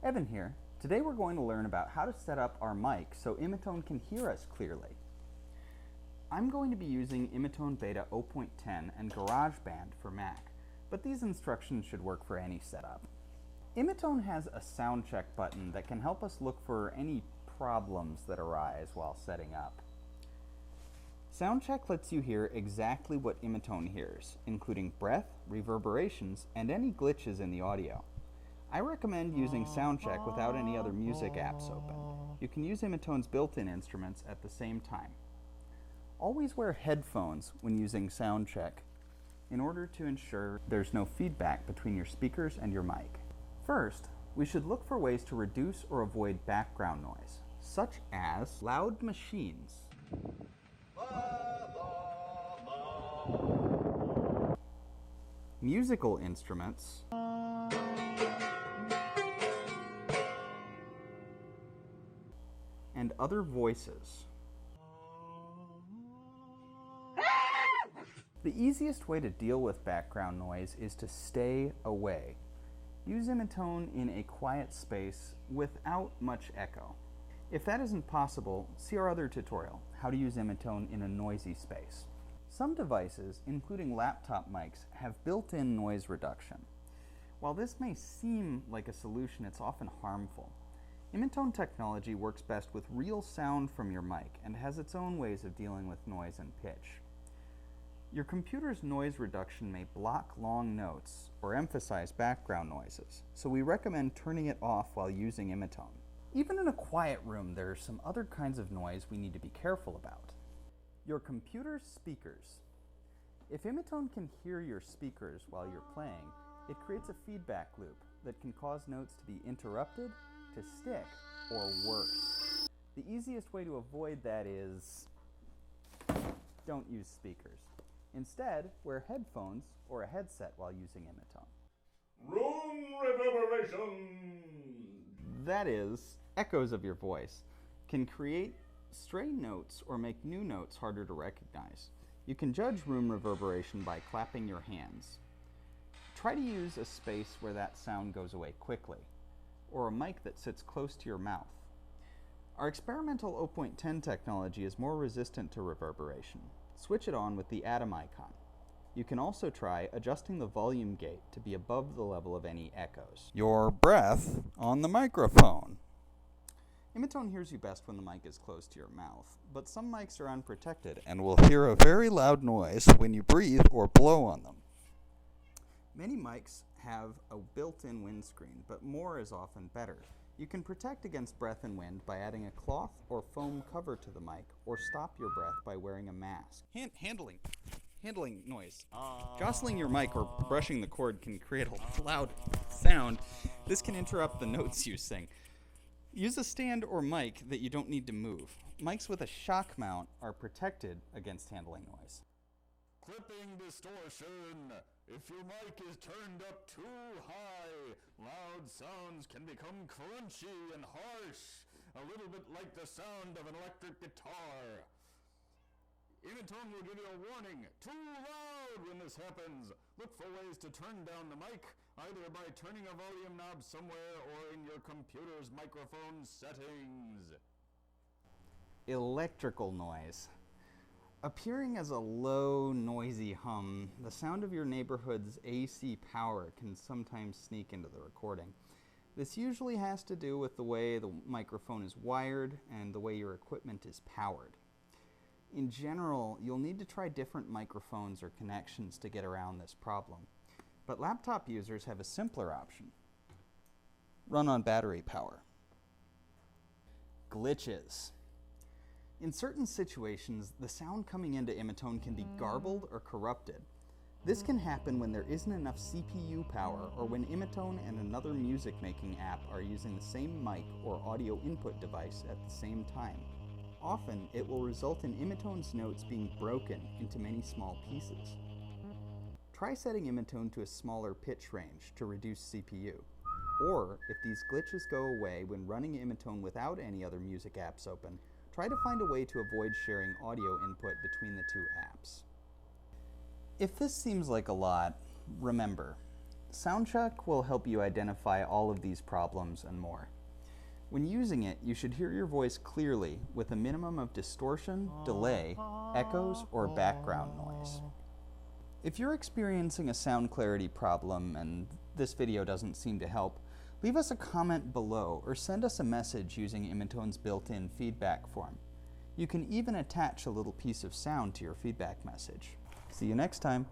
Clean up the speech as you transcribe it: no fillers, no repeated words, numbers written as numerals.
Evan here. Today we're going to learn about how to set up our mic so Imitone can hear us clearly. I'm going to be using Imitone Beta 0.10 and GarageBand for Mac, but these instructions should work for any setup. Imitone has a sound check button that can help us look for any problems that arise while setting up. Sound check lets you hear exactly what Imitone hears, including breath, reverberations, and any glitches in the audio. I recommend using SoundCheck without any other music apps open. You can use Imitone's built-in instruments at the same time. Always wear headphones when using SoundCheck in order to ensure there's no feedback between your speakers and your mic. First, we should look for ways to reduce or avoid background noise, such as loud machines, musical instruments, and other voices. The easiest way to deal with background noise is to stay away. Use Imitone in a quiet space without much echo. If that isn't possible, see our other tutorial, how to use Imitone in a noisy space. Some devices, including laptop mics, have built-in noise reduction. While this may seem like a solution, it's often harmful. Imitone technology works best with real sound from your mic and has its own ways of dealing with noise and pitch. Your computer's noise reduction may block long notes or emphasize background noises, so we recommend turning it off while using Imitone. Even in a quiet room, there are some other kinds of noise we need to be careful about. Your computer's speakers. If Imitone can hear your speakers while you're playing, it creates a feedback loop that can cause notes to be interrupted, to stick, or worse. The easiest way to avoid that is don't use speakers. Instead, wear headphones or a headset while using Imitone. Room reverberation! That is, echoes of your voice can create stray notes or make new notes harder to recognize. You can judge room reverberation by clapping your hands. Try to use a space where that sound goes away quickly, or a mic that sits close to your mouth. Our experimental 0.10 technology is more resistant to reverberation. Switch it on with the atom icon. You can also try adjusting the volume gate to be above the level of any echoes. Your breath on the microphone. Imitone hears you best when the mic is close to your mouth, but some mics are unprotected and will hear a very loud noise when you breathe or blow on them. Many mics have a built-in windscreen, but more is often better. You can protect against breath and wind by adding a cloth or foam cover to the mic, or stop your breath by wearing a mask. Handling noise. Jostling your mic or brushing the cord can create a loud sound. This can interrupt the notes you sing. Use a stand or mic that you don't need to move. Mics with a shock mount are protected against handling noise. Clipping distortion. If your mic is turned up too high, loud sounds can become crunchy and harsh, a little bit like the sound of an electric guitar. Imitone will give you a warning, too loud, when this happens. Look for ways to turn down the mic, either by turning a volume knob somewhere or in your computer's microphone settings. Electrical noise. Appearing as a low, noisy hum, the sound of your neighborhood's AC power can sometimes sneak into the recording. This usually has to do with the way the microphone is wired and the way your equipment is powered. In general, you'll need to try different microphones or connections to get around this problem. But laptop users have a simpler option. Run on battery power. Glitches. In certain situations, the sound coming into Imitone can be garbled or corrupted. This can happen when there isn't enough CPU power or when Imitone and another music-making app are using the same mic or audio input device at the same time. Often, it will result in Imitone's notes being broken into many small pieces. Try setting Imitone to a smaller pitch range to reduce CPU, Or, if these glitches go away when running imitone without any other music apps open, try to find a way to avoid sharing audio input between the two apps. If this seems like a lot, remember, SoundCheck will help you identify all of these problems and more. When using it, you should hear your voice clearly with a minimum of distortion, delay, echoes, or background noise. If you're experiencing a sound clarity problem and this video doesn't seem to help, leave us a comment below or send us a message using Imitone's built-in feedback form. You can even attach a little piece of sound to your feedback message. See you next time.